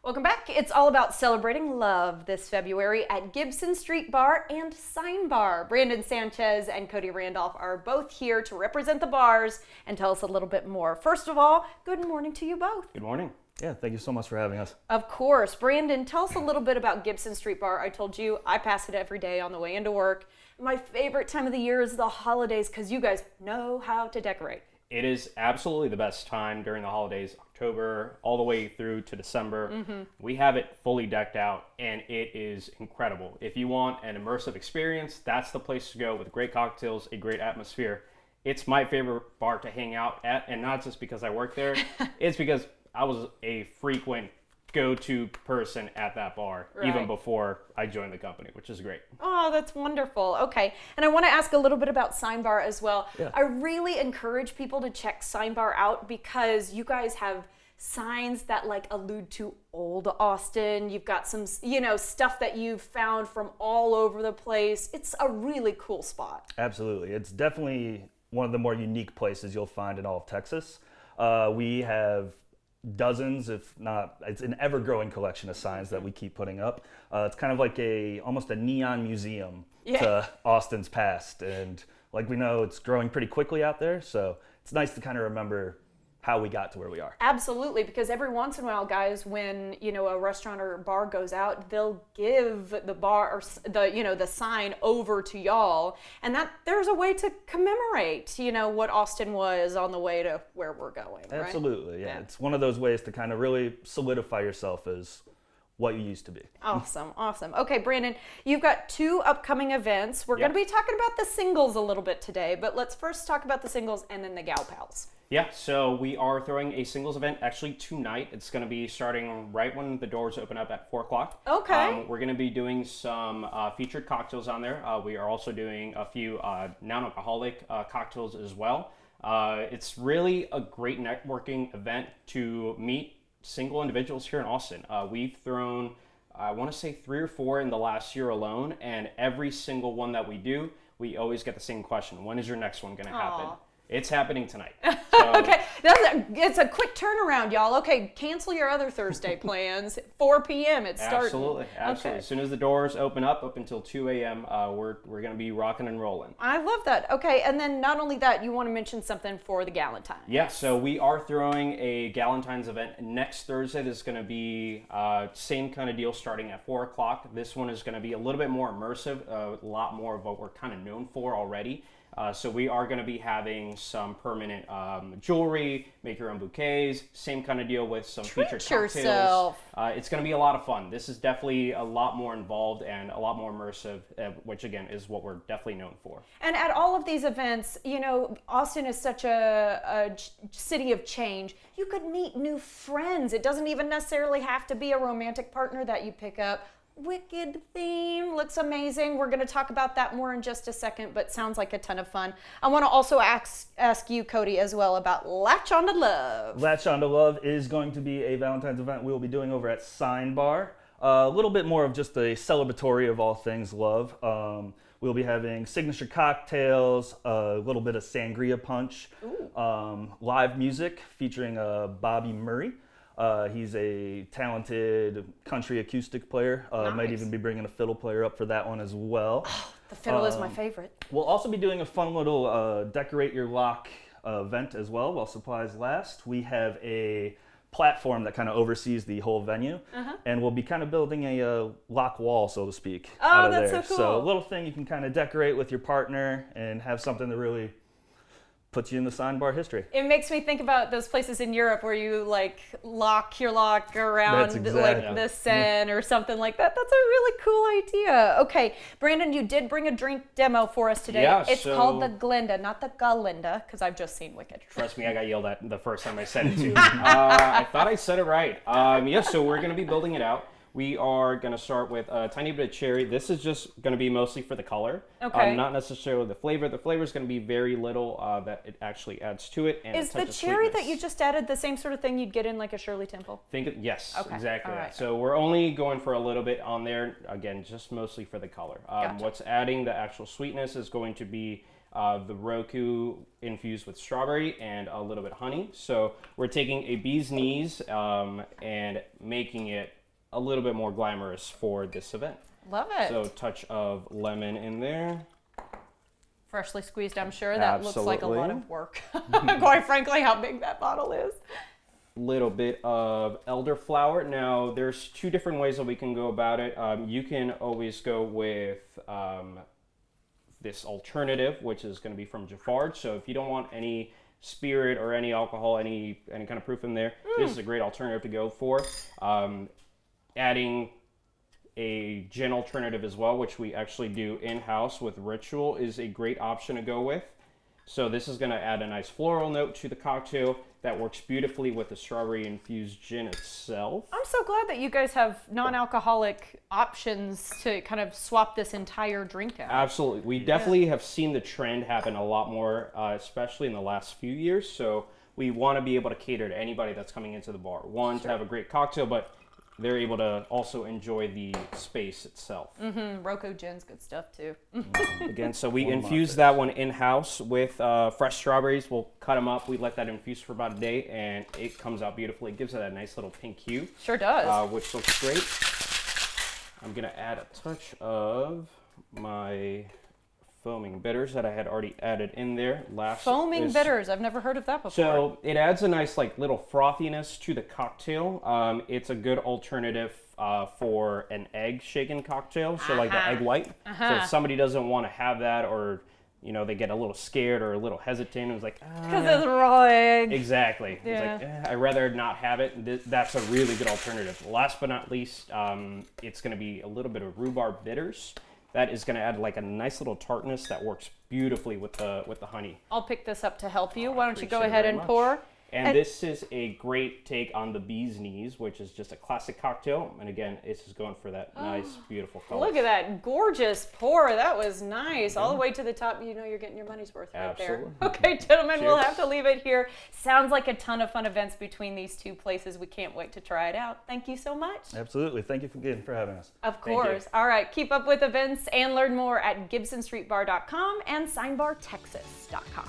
Welcome back. It's all about celebrating love this February at Gibson Street Bar and Sign Bar. Brandon Sanchez and Cody Randolph are both here to represent the bars and tell us a little bit more. First of all, good morning to you both. Good morning. Yeah, thank you so much for having us. Of course. Brandon, tell us a little bit about Gibson Street Bar. I told you I pass it every day on the way into work. My favorite time of the year is the holidays because you guys know how to decorate. It is absolutely the best time during the holidays, October all the way through to December. We have it fully decked out and it is incredible. If you want an immersive experience, that's the place to go with great cocktails, a great atmosphere. It's my favorite bar to hang out at, and not just because I work there. It's because I was a frequent go-to person at that bar, even before I joined the company, which is great. Oh, that's wonderful. Okay. And I want to ask a little bit about Sign Bar as well. Yeah. I really encourage people to check Sign Bar out because you guys have signs that like allude to old Austin. You've got some, stuff that you've found from all over the place. It's a really cool spot. Absolutely. It's definitely one of the more unique places you'll find in all of Texas. We have dozens, if not, it's an ever-growing collection of signs that we keep putting up. It's kind of like almost a neon museum to Austin's past, and like we know, it's growing pretty quickly out there, so it's nice to kind of remember how we got to where we are. Absolutely, because every once in a while, guys, when a restaurant or bar goes out, they'll give the bar or the sign over to y'all, and that there's a way to commemorate what Austin was on the way to where we're going. Right? Absolutely, yeah. It's one of those ways to kind of really solidify yourself as what you used to be. Awesome. Okay, Brandon, you've got two upcoming events. We're going to be talking about the singles a little bit today, but let's first talk about the singles and then the gal pals. Yeah, so we are throwing a singles event actually tonight. It's going to be starting right when the doors open up at 4 o'clock. Okay. We're going to be doing some featured cocktails on there. We are also doing a few non-alcoholic cocktails as well. It's really a great networking event to meet single individuals here in Austin. We've thrown, I want to say 3 or 4 in the last year alone, and every single one that we do, we always get the same question. When is your next one going to happen? It's happening tonight. So, okay, it's a quick turnaround, y'all. Okay, cancel your other Thursday plans. 4 p.m. It's starting. Absolutely. Okay. As soon as the doors open up until 2 a.m., we're going to be rocking and rolling. I love that. Okay, and then not only that, you want to mention something for the Galentine. Yeah, so we are throwing a Galentine's event next Thursday. This is going to be same kind of deal starting at 4 o'clock. This one is going to be a little bit more immersive, a lot more of what we're kind of known for already. So we are going to be having some permanent jewelry, make your own bouquets, same kind of deal with some featured cocktails. Yourself. It's going to be a lot of fun. This is definitely a lot more involved and a lot more immersive, which again is what we're definitely known for. And at all of these events, Austin is such a city of change. You could meet new friends. It doesn't even necessarily have to be a romantic partner that you pick up. Wicked theme, looks amazing. We're going to talk about that more in just a second, but sounds like a ton of fun. I want to also ask you, Cody, as well about Latch On to Love. Latch On to Love is going to be a Valentine's event we'll be doing over at Sign Bar. A little bit more of just a celebratory of all things love. We'll be having signature cocktails, a little bit of sangria punch, live music featuring Bobby Murray. He's a talented country acoustic player. Nice. Might even be bringing a fiddle player up for that one as well. Oh, the fiddle is my favorite. We'll also be doing a fun little decorate your lock event as well while supplies last. We have a platform that kind of oversees the whole venue, and we'll be kind of building a lock wall, so to speak, out of that's there. so cool. So a little thing you can kind of decorate with your partner and have something to really puts you in the Sign Bar history. It makes me think about those places in Europe where you like lock your lock around like the Seine or something like that. That's a really cool idea. Okay, Brandon, you did bring a drink demo for us today. Yeah, it's called the Glinda, not the Galinda, because I've just seen Wicked. Trust me, I got yelled at the first time I said it too. I thought I said it right. So we're going to be building it out. We are going to start with a tiny bit of cherry. This is just going to be mostly for the color, not necessarily the flavor. The flavor is going to be very little that it actually adds to it. And is the cherry that you just added the same sort of thing you'd get in like a Shirley Temple? Yes, okay. Exactly. Right. So we're only going for a little bit on there, again, just mostly for the color. Gotcha. What's adding the actual sweetness is going to be the Roku infused with strawberry and a little bit of honey. So we're taking a bee's knees and making it a little bit more glamorous for this event. Love it. So a touch of lemon in there. Freshly squeezed, I'm sure. That looks like a lot Absolutely. of work. Quite frankly, how big that bottle is. Little bit of elderflower. Now, there's two different ways that we can go about it. You can always go with this alternative, which is going to be from Jaffar's. So if you don't want any spirit or any alcohol, any kind of proof in there, this is a great alternative to go for. Adding a gin alternative as well, which we actually do in-house with Ritual, is a great option to go with. So this is going to add a nice floral note to the cocktail that works beautifully with the strawberry-infused gin itself. I'm so glad that you guys have non-alcoholic options to kind of swap this entire drink out. Absolutely. We definitely have seen the trend happen a lot more, especially in the last few years. So we want to be able to cater to anybody that's coming into the bar. One, to have a great cocktail, but they're able to also enjoy the space itself. Rocco gin's good stuff too. Again, so we infuse that one in-house with fresh strawberries. We'll cut them up. We let that infuse for about a day, and it comes out beautifully. It gives it a nice little pink hue. Sure does. Which looks great. I'm going to add a touch of my foaming bitters that I had already added in there. Foaming bitters. I've never heard of that before. So it adds a nice little frothiness to the cocktail. It's a good alternative for an egg shaken cocktail. So like the egg white. So if somebody doesn't want to have that, or they get a little scared or a little hesitant, it's like, because it's raw egg. Exactly. Yeah. It's like, I'd rather not have it. That's a really good alternative. Last but not least, it's going to be a little bit of rhubarb bitters. That is going to add like a nice little tartness that works beautifully with the honey. I'll pick this up to help you. Why don't you go Appreciate it ahead very and much. pour? And this is a great take on the bee's knees, which is just a classic cocktail. And again, it's just going for that nice, beautiful color. Look at that gorgeous pour. That was nice. All the way to the top. You're getting your money's worth right Absolutely. there. Okay, gentlemen, we'll Cheers. have to leave it here. Sounds like a ton of fun events between these two places. We can't wait to try it out. Thank you so much. Absolutely. Thank you again for having us. Of Thank you. course. All right, keep up with events and learn more at GibsonStreetBar.com and SignBarTexas.com.